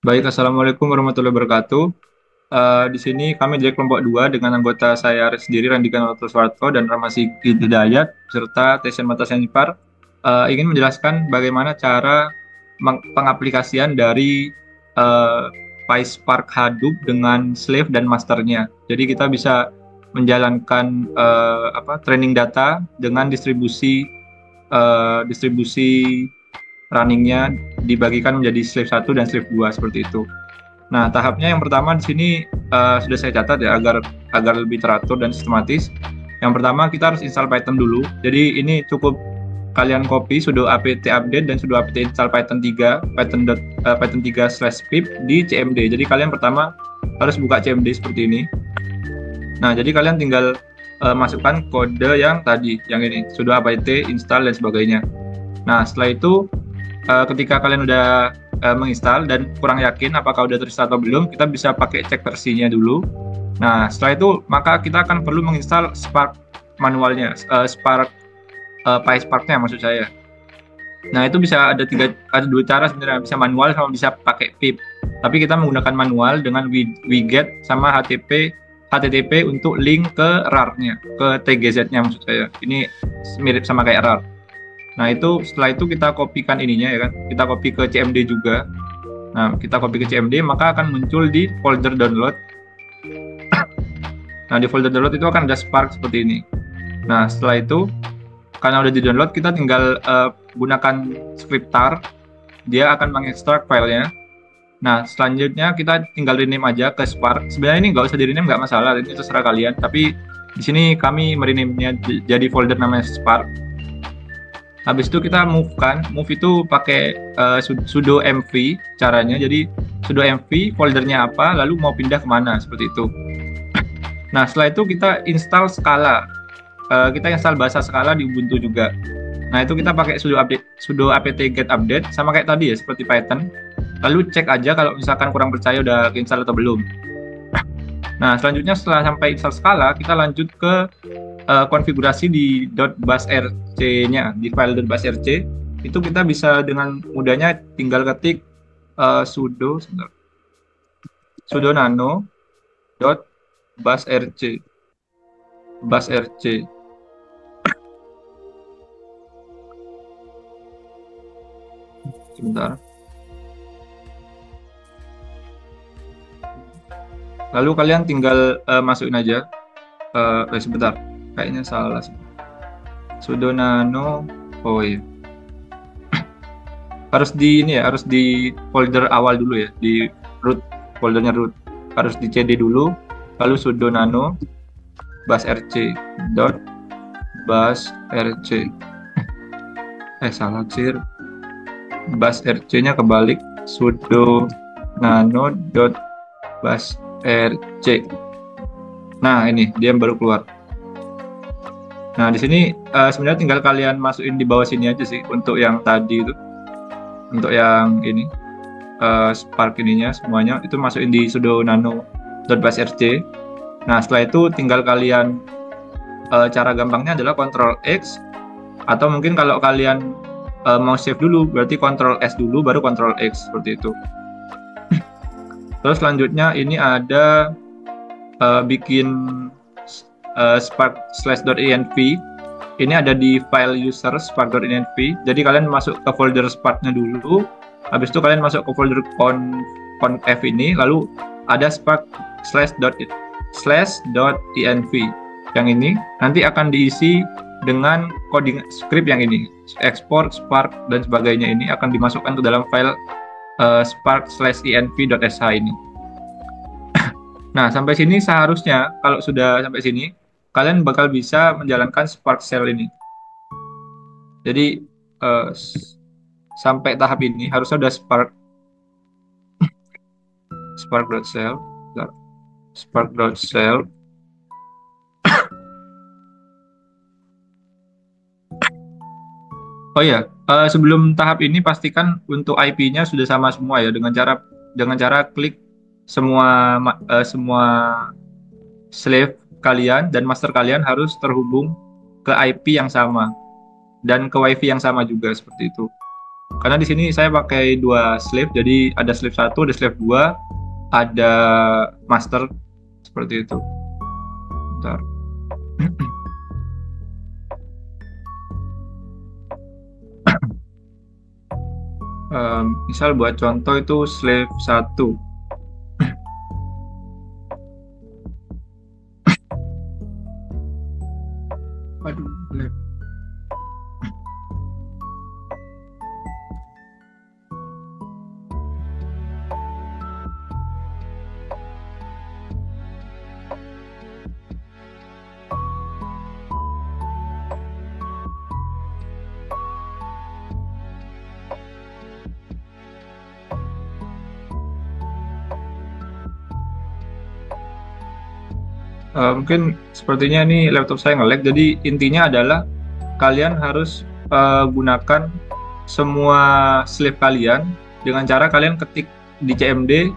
Baik, Assalamualaikum warahmatullahi wabarakatuh. Di sini kami dari kelompok 2 dengan anggota saya sendiri, Randika Suwarto dan Ramasi Hidayat, serta Tesen Mata Senipar, ingin menjelaskan bagaimana cara pengaplikasian dari uh, PySpark Hadoop dengan slave dan masternya. Jadi kita bisa menjalankan training data dengan distribusi runningnya dibagikan menjadi slave satu dan slave 2 seperti itu. Nah, tahapnya yang pertama di sini sudah saya catat ya agar agar lebih teratur dan sistematis. Yang pertama kita harus install Python dulu. Jadi ini cukup kalian copy sudo apt update dan sudo apt install Python 3 Python 3/pip di CMD. Jadi kalian pertama harus buka CMD seperti ini. Nah, jadi kalian tinggal masukkan kode yang tadi, yang ini, sudo apt install dan sebagainya. Nah, setelah itu ketika kalian udah menginstal dan kurang yakin apakah udah terinstall atau belum, kita bisa pakai cek versinya dulu. Nah, setelah itu maka kita akan perlu menginstal Spark manualnya, Spark PySpark-nya maksud saya. Nah, itu bisa ada dua cara sebenarnya, bisa manual sama bisa pakai pip. Tapi kita menggunakan manual dengan widget sama HTTP untuk link ke RAR-nya, ke TGZ-nya maksud saya. Ini mirip sama kayak RAR. Nah, itu setelah itu kita kopikan ininya ya kan. Kita copy ke CMD juga. Nah, kita copy ke CMD maka akan muncul di folder download. Nah, di folder download itu akan ada Spark seperti ini. Nah, setelah itu karena udah di-download, kita tinggal gunakan scriptar. Dia akan mengekstrak filenya. Nah, selanjutnya kita tinggal rename aja ke Spark. Sebenarnya ini nggak usah di-rename, nggak masalah. Ini terserah kalian. Tapi di sini kami merename-nya jadi folder namanya Spark. Habis itu kita move kan, move itu pakai sudo mv caranya. Jadi sudo mv foldernya apa, lalu mau pindah kemana seperti itu. Nah, setelah itu kita install Scala. Kita install bahasa Scala di Ubuntu juga. Nah, itu kita pakai sudo apt get update sama kayak tadi ya seperti Python. Lalu cek aja kalau misalkan kurang percaya udah install atau belum. Nah, selanjutnya setelah sampai install Scala, kita lanjut ke konfigurasi di .basrc-nya, di file .basrc. Itu kita bisa dengan mudahnya tinggal ketik sudo nano .basrc. Sebentar. Lalu kalian tinggal masukin aja. Sebentar, kayaknya salah. Sudo nano, oh iya. Harus di ini ya, harus di folder awal dulu ya, di root, foldernya root. Harus di cd dulu, lalu sudo nano basrc dot basrc. Salah sih. Basrc-nya kebalik, sudo nano dot basrc. Nah, ini dia baru keluar. Nah, di sini sebenarnya tinggal kalian masukin di bawah sini aja sih untuk yang tadi itu. Untuk yang ini Spark ininya semuanya itu masukin di sudo nano.basrc. Nah, setelah itu tinggal kalian cara gampangnya adalah Ctrl X, atau mungkin kalau kalian mau save dulu berarti Ctrl S dulu baru Ctrl X seperti itu. Terus selanjutnya ini ada bikin spark/env. Ini ada di file user spark.env. Jadi kalian masuk ke folder sparknya dulu. Habis itu kalian masuk ke folder conf ini, lalu ada spark/env. Yang ini nanti akan diisi dengan coding script yang ini. Export, spark dan sebagainya ini akan dimasukkan ke dalam file spark/env.sh ini. Nah, sampai sini seharusnya kalau sudah sampai sini, kalian bakal bisa menjalankan Spark Shell ini. Jadi sampai tahap ini harusnya udah spark.shell, spark.shell. Oh ya, sebelum tahap ini pastikan untuk IP-nya sudah sama semua ya, dengan cara klik semua slave kalian dan master kalian harus terhubung ke IP yang sama dan ke WiFi yang sama juga seperti itu. Karena di sini saya pakai dua slave, jadi ada slave 1, ada slave 2, ada master seperti itu. Bentar. Misal buat contoh itu slave 1. Aduh, lag. Mungkin sepertinya ini laptop saya nge-lag, jadi intinya adalah kalian harus gunakan semua slave kalian dengan cara kalian ketik di CMD,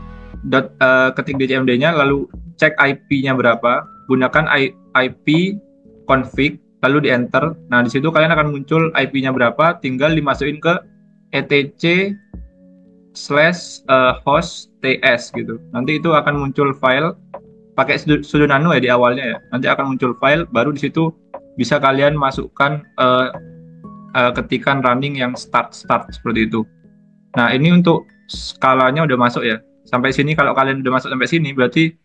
ketik di CMD-nya, lalu cek IP-nya berapa, gunakan IP config, lalu di enter. Nah, di situ kalian akan muncul IP-nya berapa, tinggal dimasukin ke etc/host ts gitu. Nanti itu akan muncul file pakai sudo nano ya di awalnya ya. Nanti akan muncul file, baru di situ bisa kalian masukkan ketikan running yang start seperti itu. Nah, ini untuk skalanya udah masuk ya. Sampai sini, kalau kalian udah masuk sampai sini berarti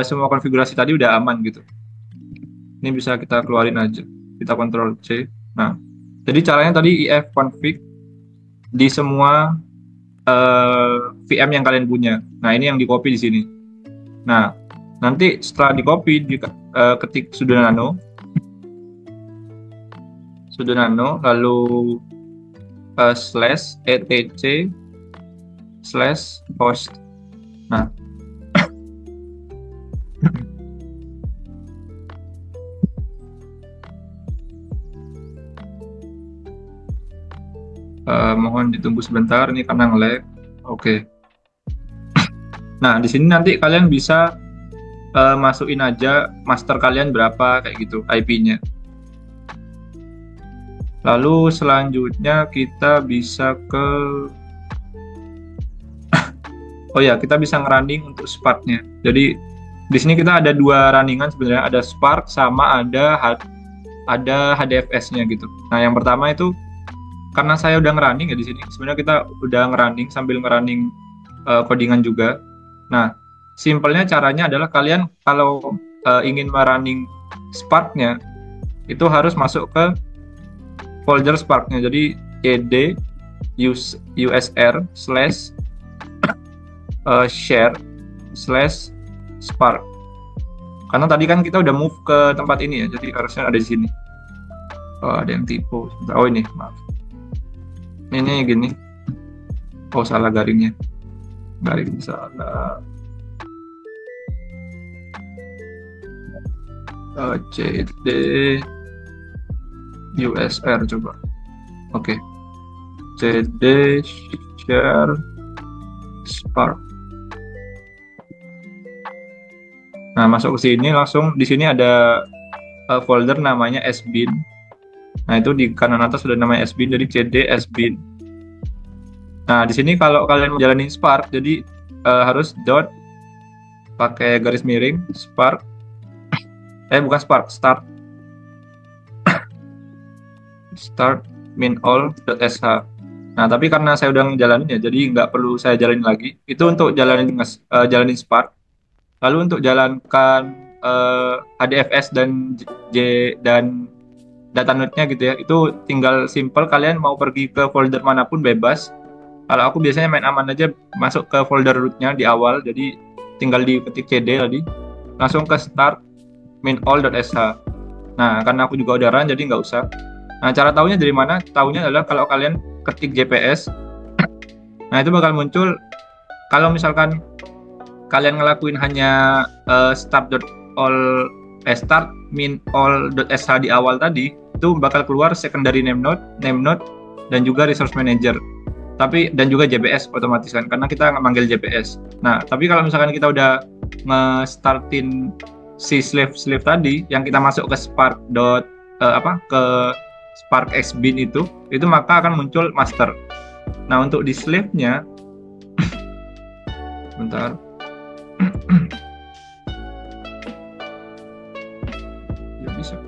semua konfigurasi tadi udah aman gitu. Ini bisa kita keluarin aja. Kita Ctrl C. Nah, jadi caranya tadi ifconfig di semua VM yang kalian punya. Nah, ini yang di-copy di sini. Nah, nanti setelah di-copy, ketik sudo nano, lalu /etc/host. Nah, mohon ditunggu sebentar, ini karena nge-lag. Oke. Nah, di sini nanti kalian bisa masukin aja master kalian berapa kayak gitu IP-nya. Lalu selanjutnya kita bisa ke oh ya, kita bisa ngerunning untuk Spark-nya. Jadi di sini kita ada dua runningan sebenarnya, ada Spark sama ada HDFS-nya gitu. Nah, yang pertama itu karena saya udah ngerunning ya di sini. Sebenarnya kita udah ngerunning sambil ngerunning codingan juga. Nah, simpelnya caranya adalah kalian kalau ingin merunning Spark-nya itu harus masuk ke folder Spark-nya. Jadi cd usr/share/spark. Karena tadi kan kita udah move ke tempat ini ya, jadi harusnya ada di sini. Oh, ada yang typo. Oh, ini, maaf. Ini gini. Oh, salah garingnya. Garing salah. cd usr coba. Oke. cd share spark. Nah, masuk ke sini langsung, di sini ada folder namanya sbin. Nah, itu di kanan atas sudah namanya sbin, jadi cd sbin. Nah, di sini kalau kalian mau jalanin Spark, jadi harus dot pakai garis miring Spark. Bukan Spark, start min_all.sh. Nah, tapi karena saya udah ngejalanin ya, jadi nggak perlu saya jalanin lagi. Itu untuk jalanin Spark. Lalu untuk jalankan HDFS dan datanode-nya gitu ya, itu tinggal simple, kalian mau pergi ke folder manapun bebas. Kalau aku biasanya main aman aja, masuk ke folder rootnya di awal, jadi tinggal diketik cd tadi, langsung ke start min_all.sh. Nah, karena aku juga udah run, jadi nggak usah. Nah, cara tahunya dari mana? Tahunya adalah kalau kalian ketik JPS, nah itu bakal muncul. Kalau misalkan kalian ngelakuin hanya start min_all.sh di awal tadi, itu bakal keluar secondary name node, dan juga resource manager. Dan juga JPS otomatis kan, karena kita manggil JPS. Nah, tapi kalau misalkan kita udah nge-startin si slave tadi yang kita masuk ke Spark ke Spark xbin itu maka akan muncul master. Nah, untuk di slave-nya, bentar. Ya bisa.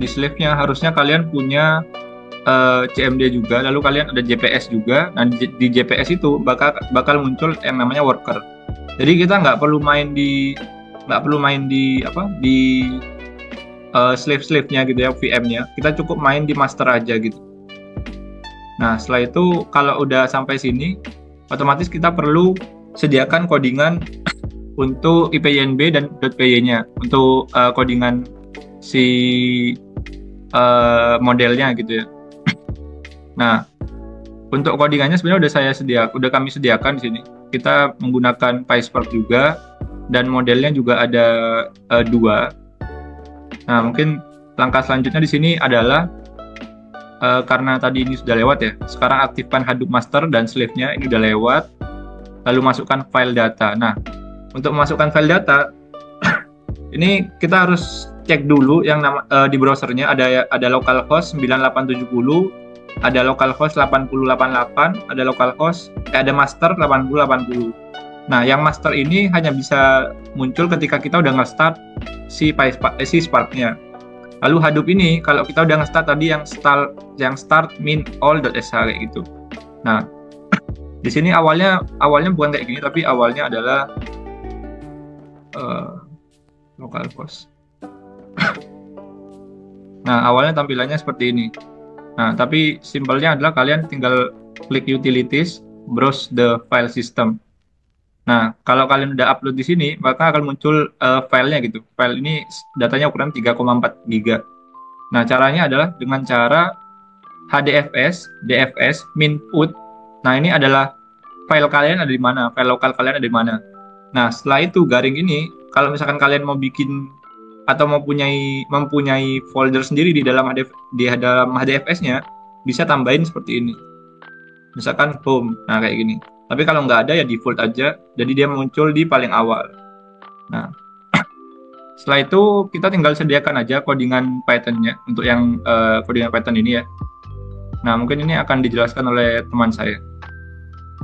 Di slave-nya harusnya kalian punya CMD juga, lalu kalian ada JPS juga. Nah, di JPS itu bakal muncul yang namanya worker. Jadi kita nggak perlu main di slave-slave-nya gitu ya, VM-nya. Kita cukup main di master aja gitu. Nah, setelah itu kalau udah sampai sini, otomatis kita perlu sediakan codingan untuk IPYNB dan .py-nya untuk codingan si modelnya gitu ya. Nah, untuk codingannya sebenarnya udah kami sediakan di sini. Kita menggunakan PySpark juga dan modelnya juga ada dua. Nah, mungkin langkah selanjutnya di sini adalah karena tadi ini sudah lewat ya. Sekarang aktifkan Hadoop master dan slave-nya, ini udah lewat. Lalu masukkan file data. Nah, untuk memasukkan file data ini kita harus cek dulu yang di browsernya ada localhost 9870, ada localhost 8088, ada master 8080. Nah, yang master ini hanya bisa muncul ketika kita udah nge-start si Spark-nya. Lalu Hadoop ini kalau kita udah nge-start tadi yang start min all.sh kayak gitu. Nah, di sini awalnya bukan kayak gini, tapi awalnya adalah localhost. Nah, awalnya tampilannya seperti ini. Nah, tapi simpelnya adalah kalian tinggal klik utilities, browse the file system. Nah, kalau kalian udah upload di sini, maka akan muncul filenya gitu. File ini datanya ukuran 3,4 GB. Nah, caranya adalah dengan cara HDFS, DFS, minput. Nah, ini adalah file kalian ada di mana, file lokal kalian ada di mana. Nah, setelah itu garing ini, kalau misalkan kalian mau bikin atau mempunyai folder sendiri di dalam HDFS-nya, bisa tambahin seperti ini. Misalkan home, nah kayak gini. Tapi kalau nggak ada ya default aja, jadi dia muncul di paling awal. Nah, setelah itu kita tinggal sediakan aja codingan Python-nya untuk yang codingan Python ini ya. Nah, mungkin ini akan dijelaskan oleh teman saya.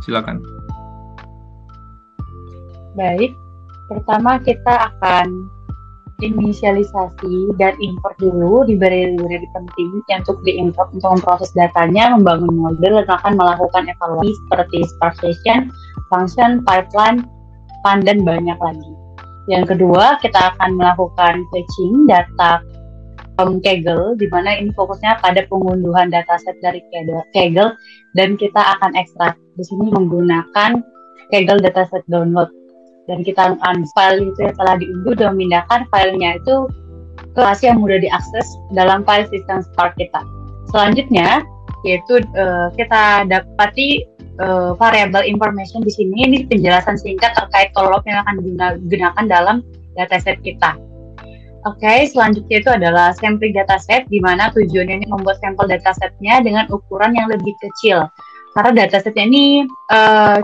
Silakan. Baik, pertama kita akan inisialisasi dan import dulu di library penting yang untuk diimport untuk memproses datanya, membangun model, dan akan melakukan evaluasi seperti Spark Session, function, pipeline, fun, dan banyak lagi. Yang kedua, kita akan melakukan fetching data Kaggle, di mana ini fokusnya pada pengunduhan dataset dari Kaggle, dan kita akan ekstrak di sini menggunakan Kaggle dataset download. Dan kita file itu yang telah diunduh dan memindahkan filenya itu ke lokasi yang mudah diakses dalam file sistem Spark kita. Selanjutnya yaitu kita dapati variable information di sini. Ini penjelasan singkat terkait kolom yang akan digunakan dalam dataset kita. Oke, selanjutnya itu adalah sampling dataset, di mana tujuannya ini membuat sampel datasetnya dengan ukuran yang lebih kecil. Karena datasetnya ini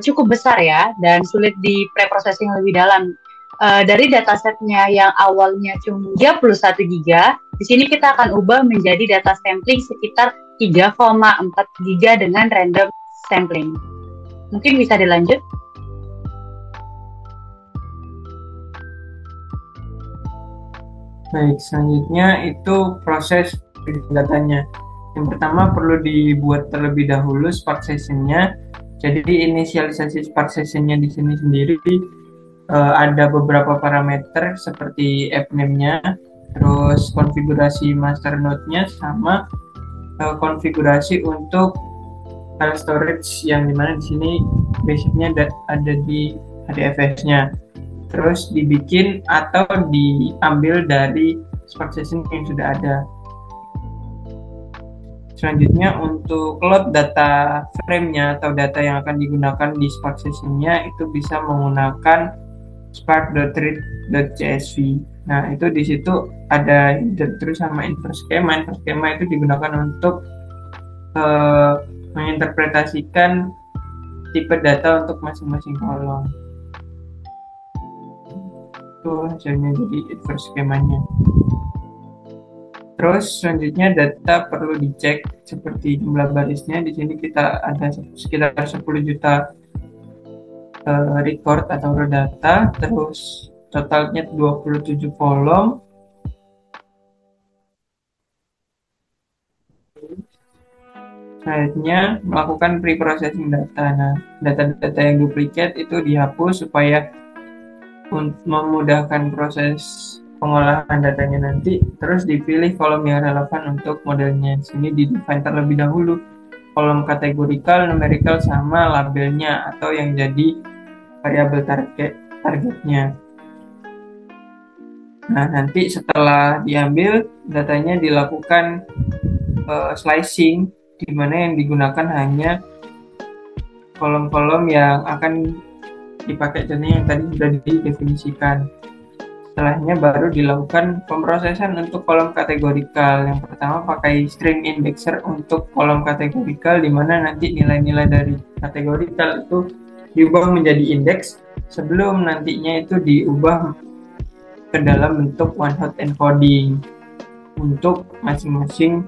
cukup besar ya, dan sulit di preprocessing lebih dalam. Dari datasetnya yang awalnya cuma 31 GB, di sini kita akan ubah menjadi data sampling sekitar 3,4 GB dengan random sampling. Mungkin bisa dilanjut. Baik, selanjutnya itu proses datanya. Yang pertama perlu dibuat terlebih dahulu Spark Session-nya. Jadi inisialisasi Spark Session-nya di sini sendiri ada beberapa parameter seperti app name-nya, terus konfigurasi master node-nya, sama konfigurasi untuk file storage yang dimana di sini basicnya ada di HDFS-nya. Terus dibikin atau diambil dari Spark Session yang sudah ada. Selanjutnya untuk load data frame-nya atau data yang akan digunakan di Spark Session-nya itu bisa menggunakan spark.read.csv. Nah, itu di situ ada header terus sama infer schema. Infer schema itu digunakan untuk menginterpretasikan tipe data untuk masing-masing kolom. itu hasilnya jadi inverse skemanya. Terus selanjutnya data perlu dicek seperti jumlah barisnya. Di sini kita ada sekitar 10 juta record atau raw data, terus totalnya 27 kolom. Selanjutnya melakukan pre-processing data. Nah, data-data yang duplikat itu dihapus supaya memudahkan proses pengolahan datanya nanti. Terus dipilih kolom yang relevan untuk modelnya. Di sini di-define terlebih dahulu kolom kategorikal, numerical, sama labelnya atau yang jadi variabel targetnya. Nah, nanti setelah diambil datanya dilakukan slicing, di mana yang digunakan hanya kolom-kolom yang akan dipakai, contohnya yang tadi sudah didefinisikan. Setelahnya baru dilakukan pemrosesan untuk kolom kategorikal. Yang pertama pakai string indexer untuk kolom kategorikal, di mana nanti nilai-nilai dari kategorikal itu diubah menjadi indeks sebelum nantinya itu diubah ke dalam bentuk one hot encoding untuk masing-masing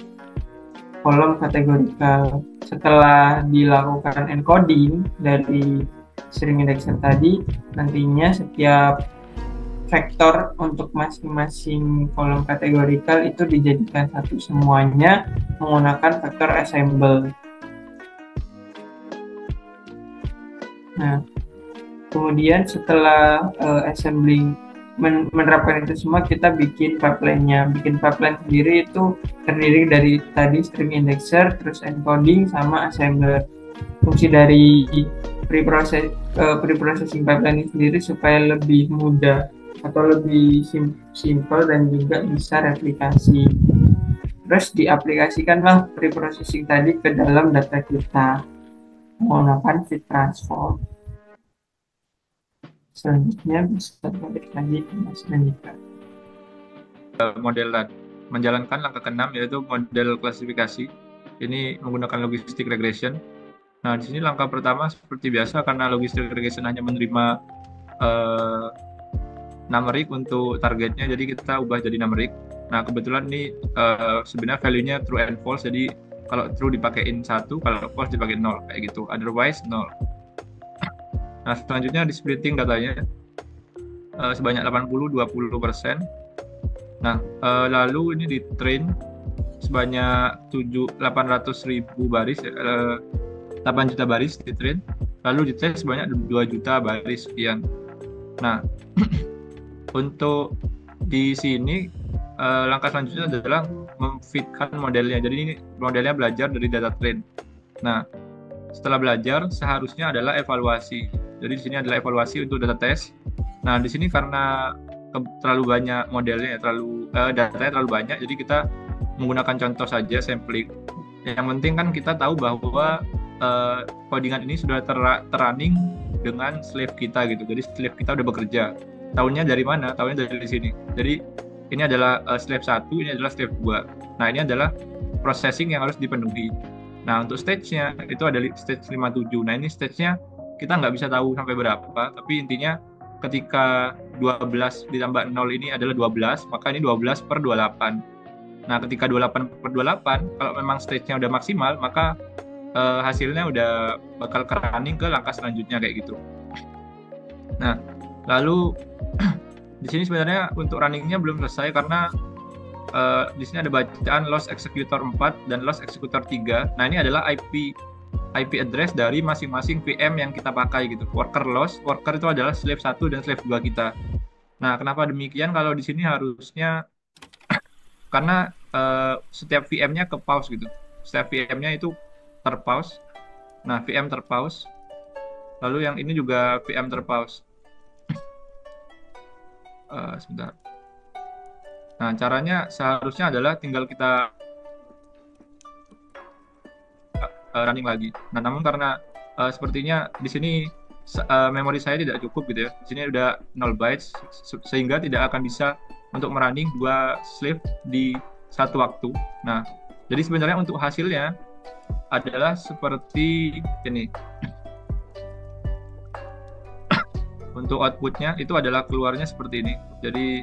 kolom kategorikal. Setelah dilakukan encoding dari string indexer tadi, nantinya setiap vektor untuk masing-masing kolom kategorikal itu dijadikan satu semuanya menggunakan vektor assemble. Nah, kemudian setelah assembling menerapkan itu semua, kita bikin pipeline-nya. Bikin pipeline sendiri itu terdiri dari tadi string indexer, terus encoding, sama assembler. Fungsi dari pre-processing pipeline ini sendiri supaya lebih mudah atau lebih simple dan juga bisa replikasi. Terus diaplikasikanlah pre-processing tadi ke dalam data kita menggunakan fit transform. Selanjutnya bisa balik lagi ke Mas Andika. Model menjalankan langkah ke-6 yaitu model klasifikasi. Ini menggunakan logistic regression. Nah, di sini langkah pertama seperti biasa, karena logistic regression hanya menerima numeric untuk targetnya, jadi kita ubah jadi numeric. Nah, kebetulan ini sebenarnya value-nya true and false, jadi kalau true dipakein 1, kalau false dipakein 0, kayak gitu. Otherwise 0. Nah, selanjutnya di splitting datanya sebanyak 80-20%. Nah, lalu ini di train sebanyak 800.000 baris, 8 juta baris di train. Lalu di test sebanyak 2 juta baris sekian. Nah, untuk di sini langkah selanjutnya adalah memfitkan modelnya. Jadi ini modelnya belajar dari data train. Nah, setelah belajar seharusnya adalah evaluasi. Jadi di sini adalah evaluasi untuk data test. Nah, di sini karena terlalu banyak modelnya, datanya terlalu banyak, jadi kita menggunakan contoh saja sampling. Yang penting kan kita tahu bahwa codingan ini sudah terrunning dengan slave kita gitu. Jadi slave kita udah bekerja. Tahunnya dari mana? Tahunnya dari sini. Jadi ini adalah slave 1, ini adalah slave 2. Nah, ini adalah processing yang harus dipenuhi. Nah, untuk stage-nya itu ada stage 57. Nah, ini stage-nya kita nggak bisa tahu sampai berapa, tapi intinya ketika 12 ditambah 0 ini adalah 12, maka ini 12 per 28. Nah, ketika 28 per 28, kalau memang stage-nya udah maksimal, maka hasilnya udah bakal running ke langkah selanjutnya kayak gitu. Nah, lalu di sini sebenarnya untuk runningnya belum selesai karena di sini ada bacaan loss executor 4 dan loss executor 3. Nah, ini adalah IP address dari masing-masing VM yang kita pakai gitu. Worker itu adalah slave 1 dan slave 2 kita. Nah, kenapa demikian? Kalau di sini harusnya karena setiap VM-nya ke pause gitu. Setiap VM-nya itu terpause. Nah, VM terpause. Lalu yang ini juga VM terpause. Sebentar. Nah, caranya seharusnya adalah tinggal kita running lagi. Nah, namun karena sepertinya di sini memori saya tidak cukup gitu ya. Di sini udah 0 bytes sehingga tidak akan bisa untuk merunning 2 slave di satu waktu. Nah, jadi sebenarnya untuk hasilnya adalah seperti ini. Untuk outputnya itu adalah keluarnya seperti ini. Jadi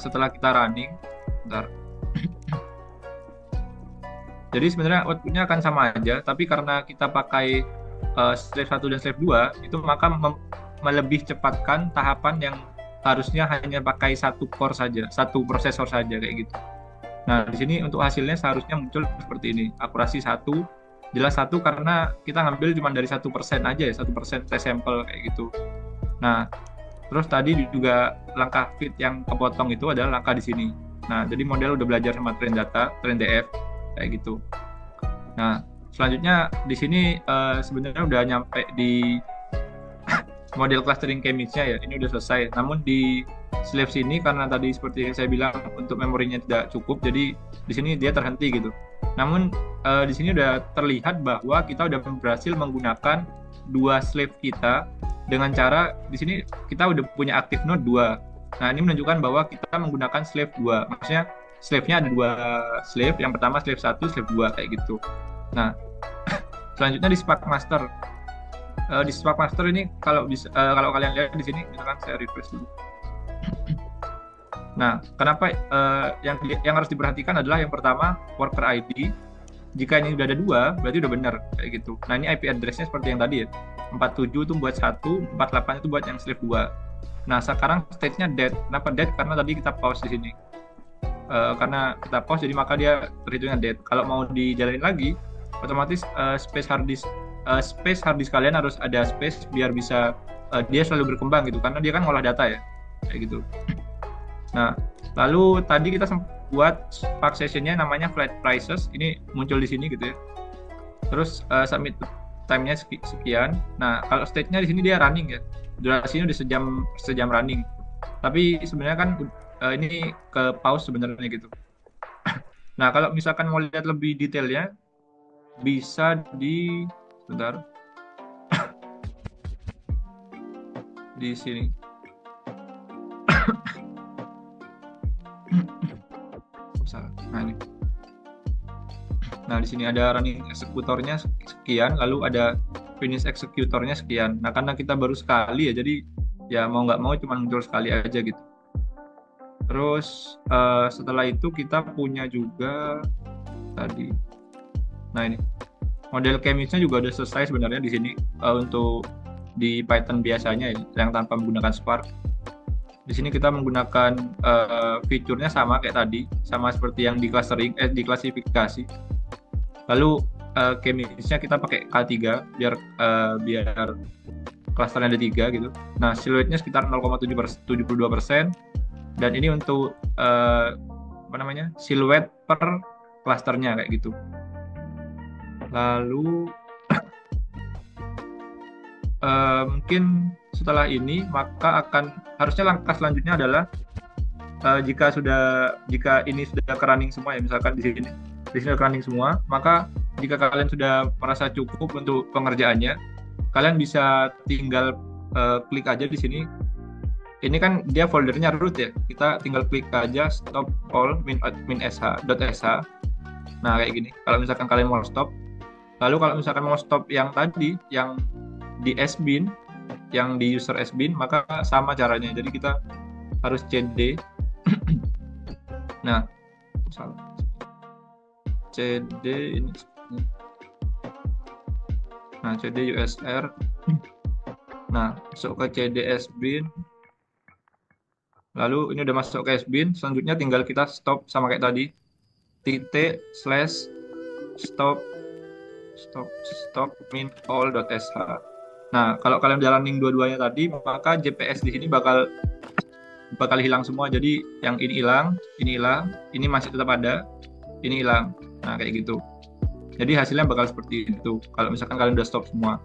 setelah kita running, bentar. Jadi sebenarnya outputnya akan sama aja, tapi karena kita pakai slave 1 dan slave 2, itu maka melebih cepatkan tahapan yang harusnya hanya pakai satu core saja, satu prosesor saja kayak gitu. Nah, di sini untuk hasilnya seharusnya muncul seperti ini, akurasi 1, jelas 1 karena kita ngambil cuma dari 1% aja ya, 1% test sample kayak gitu. Nah, terus tadi juga langkah fit yang kepotong itu adalah langkah di sini. Nah, jadi model udah belajar sama train data, train DF kayak gitu. Nah, selanjutnya di sini sebenarnya udah nyampe di model clustering k-means-nya ya, ini udah selesai. Namun di slave sini karena tadi seperti yang saya bilang untuk memorinya tidak cukup, jadi di sini dia terhenti gitu. Namun di sini udah terlihat bahwa kita udah berhasil menggunakan dua slave kita dengan cara di sini kita udah punya active node 2. Nah, ini menunjukkan bahwa kita menggunakan slave 2. Maksudnya slave-nya ada 2 slave, yang pertama slave 1, slave 2 kayak gitu. Nah, selanjutnya di Spark Master. Di Spark Master ini kalau kalian lihat di sini, misalkan saya refresh dulu. Nah, kenapa yang harus diperhatikan adalah yang pertama worker ID. Jika ini udah ada 2, berarti udah benar kayak gitu. Nah, ini IP address-nya seperti yang tadi ya. 47 itu buat 1, 48 itu buat yang slave 2. Nah, sekarang stage-nya dead. Kenapa dead? Karena tadi kita pause di sini. Karena kita pause, jadi maka dia terhitungnya dead. Kalau mau dijalanin lagi, otomatis space hard disk kalian harus ada space biar bisa dia selalu berkembang gitu, karena dia kan ngolah data ya kayak gitu. Nah, lalu tadi kita buat Spark session-nya namanya flat prices, ini muncul di sini gitu ya. Terus submit time-nya sekian. Nah, kalau stage-nya di sini dia running ya, durasinya udah sejam running, tapi sebenarnya kan ini ke pause sebenarnya gitu. Nah, kalau misalkan mau lihat lebih detailnya, bisa di sebentar di sini. Nah, ini. Nah, di sini ada running eksekutornya sekian, lalu ada finish eksekutornya sekian. Nah, karena kita baru sekali ya, jadi ya mau nggak mau cuma muncul sekali aja gitu. Terus setelah itu kita punya juga tadi. Nah, ini model k-means-nya juga udah selesai sebenarnya di sini untuk di Python biasanya ya, yang tanpa menggunakan Spark. Di sini kita menggunakan fiturnya sama kayak tadi, sama seperti yang di clustering, di klasifikasi. Lalu k-means-nya kita pakai K3 biar clusternya ada 3 gitu. Nah, siluetnya sekitar 0,72%. Dan ini untuk siluet per clusternya kayak gitu. Lalu mungkin setelah ini maka harusnya langkah selanjutnya adalah jika ini sudah running semua ya, misalkan di sini running semua, maka jika kalian sudah merasa cukup untuk pengerjaannya, kalian bisa tinggal klik aja di sini. Ini kan dia foldernya root ya, kita tinggal klik aja stop all min.sh. Nah, kayak gini. Kalau misalkan kalian mau stop, lalu kalau misalkan mau stop yang tadi, yang di sbin, yang di user sbin, maka sama caranya. Jadi kita harus cd. Nah, cd ini. Nah, cd usr. Nah, masuk ke cd sbin. Lalu ini udah masuk ke sbin, selanjutnya tinggal kita stop sama kayak tadi. /stop min all.sh. Nah, kalau kalian udah running dua-duanya tadi, maka JPS di sini bakal hilang semua. Jadi yang ini hilang, ini masih tetap ada, ini hilang. Nah, kayak gitu. Jadi hasilnya bakal seperti itu kalau misalkan kalian udah stop semua.